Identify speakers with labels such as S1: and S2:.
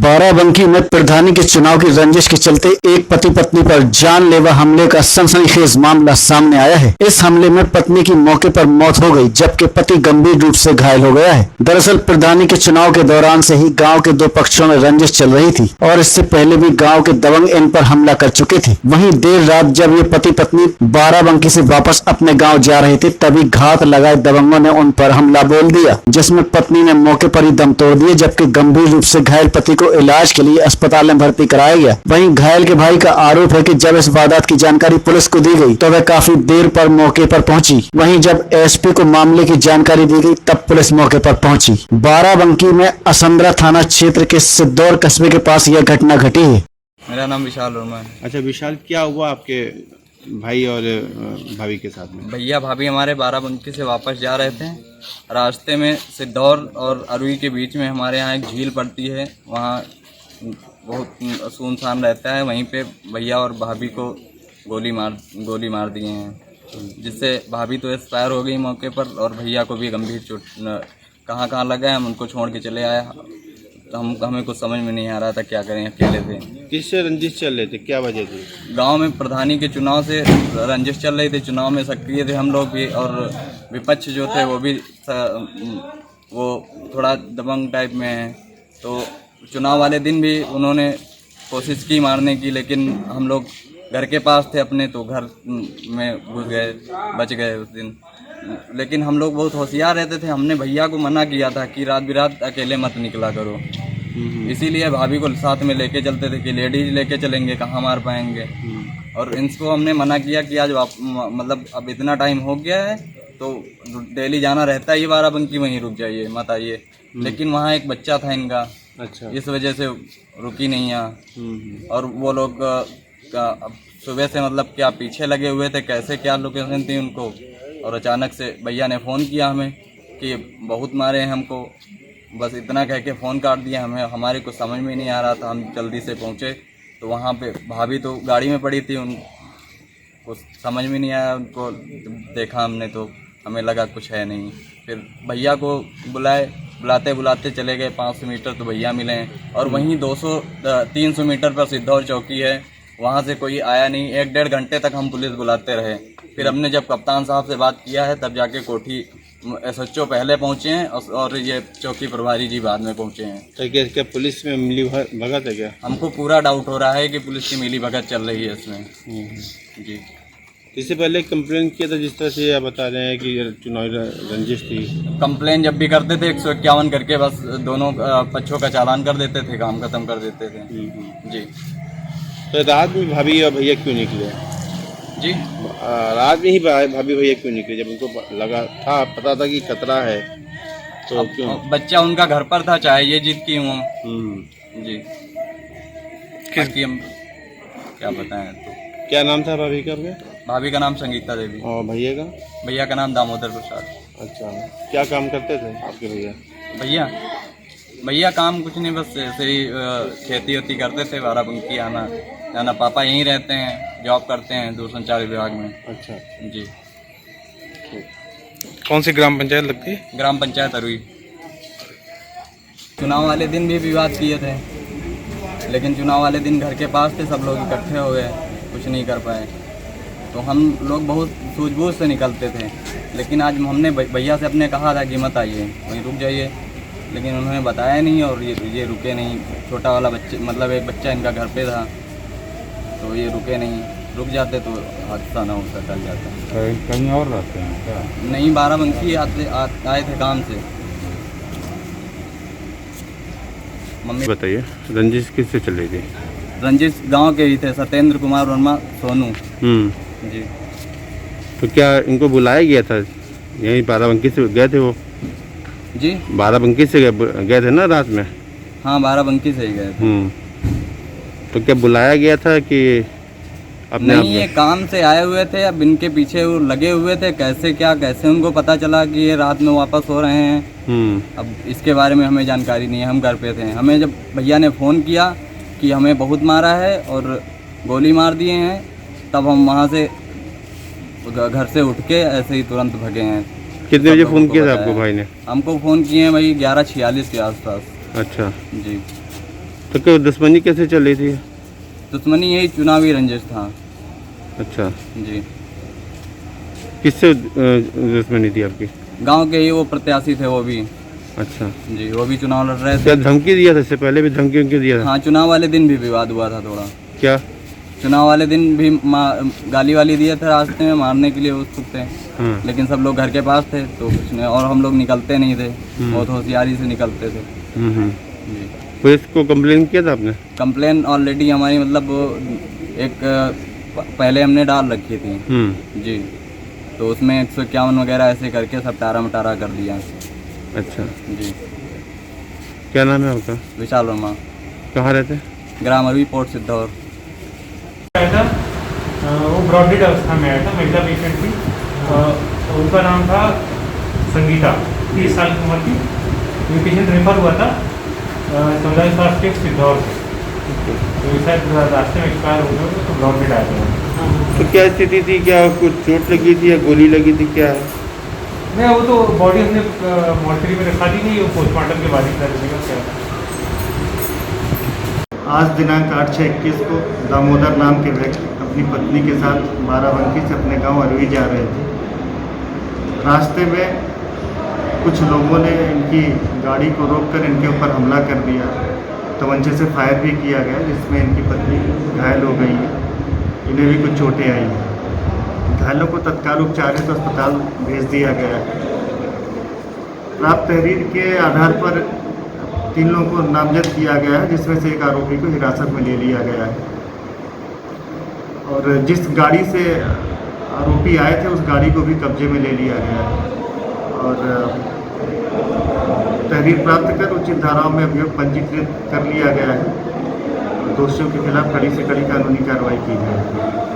S1: बाराबंकी में प्रधानी के चुनाव की रंजिश के चलते एक पति पत्नी पर जानलेवा हमले का सनसनीखेज मामला सामने आया है। इस हमले में पत्नी की मौके पर मौत हो गई, जबकि पति गंभीर रूप से घायल हो गया है। दरअसल प्रधानी के चुनाव के दौरान से ही गांव के दो पक्षों में रंजिश चल रही थी और इससे पहले भी गांव के दबंग इन पर हमला कर चुके थे। वहीं देर रात जब ये पति पत्नी बाराबंकी से वापस अपने गाँव जा रहे थे, तभी घात लगाए दबंगों ने उन पर हमला बोल दिया, जिसमें पत्नी ने मौके पर ही दम तोड़ दिए, जबकि गंभीर रूप से घायल पति को इलाज के लिए अस्पताल में भर्ती कराया गया। वहीं घायल के भाई का आरोप है कि जब इस वारदात की जानकारी पुलिस को दी गई तो वह काफी देर पर मौके पर पहुंची। वहीं जब एसपी को मामले की जानकारी दी गई तब पुलिस मौके पर पहुंची। बाराबंकी में असंद्रा थाना क्षेत्र के सिद्धौर कस्बे के पास यह घटना घटी है।
S2: मेरा नाम विशाल वर्मा है।
S3: अच्छा विशाल, क्या हुआ आपके भाई और भाभी के साथ में?
S2: भैया भाभी हमारे बाराबंकी से वापस जा रहे थे। रास्ते में सिद्धौर और अरुई के बीच में हमारे यहाँ एक झील पड़ती है, वहाँ बहुत सुनसान रहता है। वहीं पे भैया और भाभी को गोली मार दिए हैं, जिससे भाभी तो एक्सपायर हो गई मौके पर और भैया को भी गंभीर चोट कहाँ लगा है। हम उनको छोड़ के चले आए, तो हमें कुछ समझ में नहीं आ रहा था क्या करें, अकेले थे।
S3: किससे रंजिश चल रहे थे, क्या वजह थी?
S2: गांव में प्रधानी के चुनाव से रंजिश चल रही थी। चुनाव में सक्रिय थे हम लोग भी, और विपक्ष जो थे वो भी वो थोड़ा दबंग टाइप में है। तो चुनाव वाले दिन भी उन्होंने कोशिश की मारने की, लेकिन हम लोग घर के पास थे अपने, तो घर में घुस गए, बच गए उस दिन। लेकिन हम लोग बहुत होशियार रहते थे। हमने भैया को मना किया था कि रात बिरात अकेले मत निकला करो, इसीलिए भाभी को साथ में लेके चलते थे कि लेडीज लेके चलेंगे, कहाँ मार पाएंगे। और इनको हमने मना किया कि आज मतलब अब इतना टाइम हो गया है तो डेली जाना रहता है, ये बाराबंकी वहीं रुक जाइए, मत आइए। लेकिन वहाँ एक बच्चा था इनका,
S3: अच्छा,
S2: इस वजह से रुकी नहीं यहाँ। और वो लोग सुबह से मतलब क्या पीछे लगे हुए थे, कैसे क्या लोकेशन थी उनको। और अचानक से भैया ने फ़ोन किया हमें कि बहुत मारे हैं हमको, बस इतना कह के फ़ोन काट दिया। हमारे को समझ में नहीं आ रहा था। हम जल्दी से पहुँचे तो वहाँ पे भाभी तो गाड़ी में पड़ी थी, उनको समझ में नहीं आया। उनको देखा हमने तो हमें लगा कुछ है नहीं। फिर भैया को बुलाते बुलाते चले गए 500 मीटर, तो भैया मिले। और वहीं 300 मीटर पर सिद्धौर चौकी है, वहाँ से कोई आया नहीं। 1-1.5 घंटे तक हम पुलिस बुलाते रहे। फिर हमने जब कप्तान साहब से बात किया है तब जाके कोठी SHO पहले पहुँचे हैं और ये चौकी प्रभारी जी बाद में पहुँचे हैं।
S3: तो क्या पुलिस में मिली भगत है क्या?
S2: हमको पूरा डाउट हो रहा है कि पुलिस की मिली भगत चल रही है इसमें। जी,
S3: इससे पहले कंप्लेन किया था, जिस तरह से आप बता रहे हैं कि चुनावी रंजिश थी।
S2: कंप्लेन जब भी करते थे 151 करके बस दोनों पक्षों का चालान कर देते थे, काम खत्म कर देते थे। जी।
S3: तो रात में भाभी और भैया क्यों निकले?
S2: जी,
S3: रात में ही भाभी भैया क्यों निकले जब उनको लगा था, पता था कि खतरा है, तो क्यों?
S2: बच्चा उनका घर पर था, चाहे ये जीत की हूँ। जी, बाकी हम क्या बताएं। तो
S3: क्या नाम था भाभी का?
S2: भाभी का नाम संगीता देवी
S3: और
S2: भैया का नाम दामोदर प्रसाद।
S3: अच्छा, क्या काम करते थे आपके भैया?
S2: भैया काम कुछ नहीं, बस ऐसे ही खेती वेती करते थे। बाराबंकी आना जाना, पापा यहीं रहते हैं, जॉब करते हैं दूरसंचार विभाग में।
S3: अच्छा
S2: जी।
S3: कौन सी ग्राम पंचायत लगती है?
S2: ग्राम पंचायत अरुई। चुनाव वाले दिन भी विवाद किए थे, लेकिन चुनाव वाले दिन घर के पास थे, सब लोग इकट्ठे हो गए, कुछ नहीं कर पाए। तो हम लोग बहुत सूझबूझ से निकलते थे। लेकिन आज हमने भैया से अपने कहा था कि मत आइए, वहीं रुक जाइए, लेकिन उन्होंने बताया नहीं और ये रुके नहीं। छोटा वाला बच्चे मतलब एक बच्चा इनका घर पे था, तो ये रुके नहीं। रुक जाते तो हादसा ना होता, टल जाता।
S3: कहीं और रहते हैं क्या?
S2: नहीं, बाराबंकी आए थे काम से। मम्मी
S3: बताइए, रंजिश किससे चल रही थी?
S2: रंजिश गांव के ही थे, सत्येंद्र कुमार वर्मा सोनू। जी।
S3: तो क्या इनको बुलाया गया था? यहीं बाराबंकी से गए थे वो?
S2: जी,
S3: बाराबंकी से गए थे ना रात में?
S2: हाँ, बाराबंकी से ही गए थे।
S3: तो क्या बुलाया गया था कि अपने
S2: नहीं, ये काम से आए हुए थे, अब इनके पीछे वो लगे हुए थे। कैसे उनको पता चला कि ये रात में वापस हो रहे हैं, अब इसके बारे में हमें जानकारी नहीं है। हम घर पे थे। हमें जब भैया ने फ़ोन किया कि हमें बहुत मारा है और गोली मार दिए हैं, तब हम वहाँ से घर से उठ के ऐसे ही तुरंत भगे हैं।
S3: कितने बजे फ़ोन किया था आपको भाई ने?
S2: हमको फ़ोन किए हैं भाई 11:46 के आसपास।
S3: अच्छा
S2: जी।
S3: तो कोई दुश्मनी कैसे चल रही थी?
S2: दुश्मनी यही चुनावी रंजिश था।
S3: अच्छा,
S2: जी,
S3: किससे दुश्मनी थी आपकी?
S2: गांव के ही वो प्रत्याशी थे वो भी।
S3: अच्छा,
S2: जी, वो भी चुनाव लड़ रहे
S3: क्या
S2: थे।
S3: धमकी दिया था? इससे पहले भी धमकी उमकी दिया था?
S2: हाँ, चुनाव वाले दिन भी विवाद हुआ था थोड़ा।
S3: क्या?
S2: चुनाव वाले दिन भी गाली वाली दिए थे, रास्ते में मारने के लिए उत्सुक थे।
S3: हाँ।
S2: लेकिन सब लोग घर के पास थे तो कुछ नहीं, और हम लोग निकलते नहीं थे, बहुत होशियारी से निकलते थे। जी,
S3: पुलिस को कंप्लेन किया था आपने?
S2: कंप्लेन ऑलरेडी हमारी मतलब एक पहले हमने डाल रखी थी। जी, तो उसमें 151 वगैरह ऐसे करके सब टारा मटारा कर दिया।
S3: अच्छा,
S2: जी,
S3: क्या नाम है आपका?
S2: विशाल वर्मा,
S3: कहाँ रहते हैं?
S2: ग्राम अरवी पोर्ट सिद्धौर।
S4: आया था, वो ब्रॉड डेड अवस्था में आया था, महिला पेशेंट थी। उनका नाम था संगीता, 30 साल की उम्र थी। ये पेशेंट रेफर हुआ था समुदाय स्वास्थ्य केंद्र सिद्धौर से। तो शायद रास्ते में एक्सपायर हो गया तो ब्रॉड डेड आया था।
S3: तो क्या स्थिति थी? क्या कुछ चोट लगी थी या गोली लगी थी? क्या है?
S4: नहीं, वो तो बॉडी हमने मॉर्चरी में रखा दी नहीं, वो पोस्टमार्टम के बाद ही पता चलेगा क्या।
S5: आज दिनांक 8/6/21 को दामोदर नाम के व्यक्ति अपनी पत्नी के साथ बाराबंकी से अपने गांव अरवी जा रहे थे। रास्ते में कुछ लोगों ने इनकी गाड़ी को रोककर इनके ऊपर हमला कर दिया। तमंचे से फायर भी किया गया, जिसमें इनकी पत्नी घायल हो गई है। इन्हें भी कुछ चोटें आई हैं। घायलों को तत्काल उपचार हेतु अस्पताल भेज दिया गया है। प्राप्त तहरीर के आधार पर 3 लोगों को नामजद किया गया है, जिसमें से एक आरोपी को हिरासत में ले लिया गया है। और जिस गाड़ी से आरोपी आए थे उस गाड़ी को भी कब्जे में ले लिया गया है। और तहरीर प्राप्त कर उचित धाराओं में अभियोग पंजीकृत कर लिया गया है। दोषियों के खिलाफ कड़ी से कड़ी कानूनी कार्रवाई की जाएगी।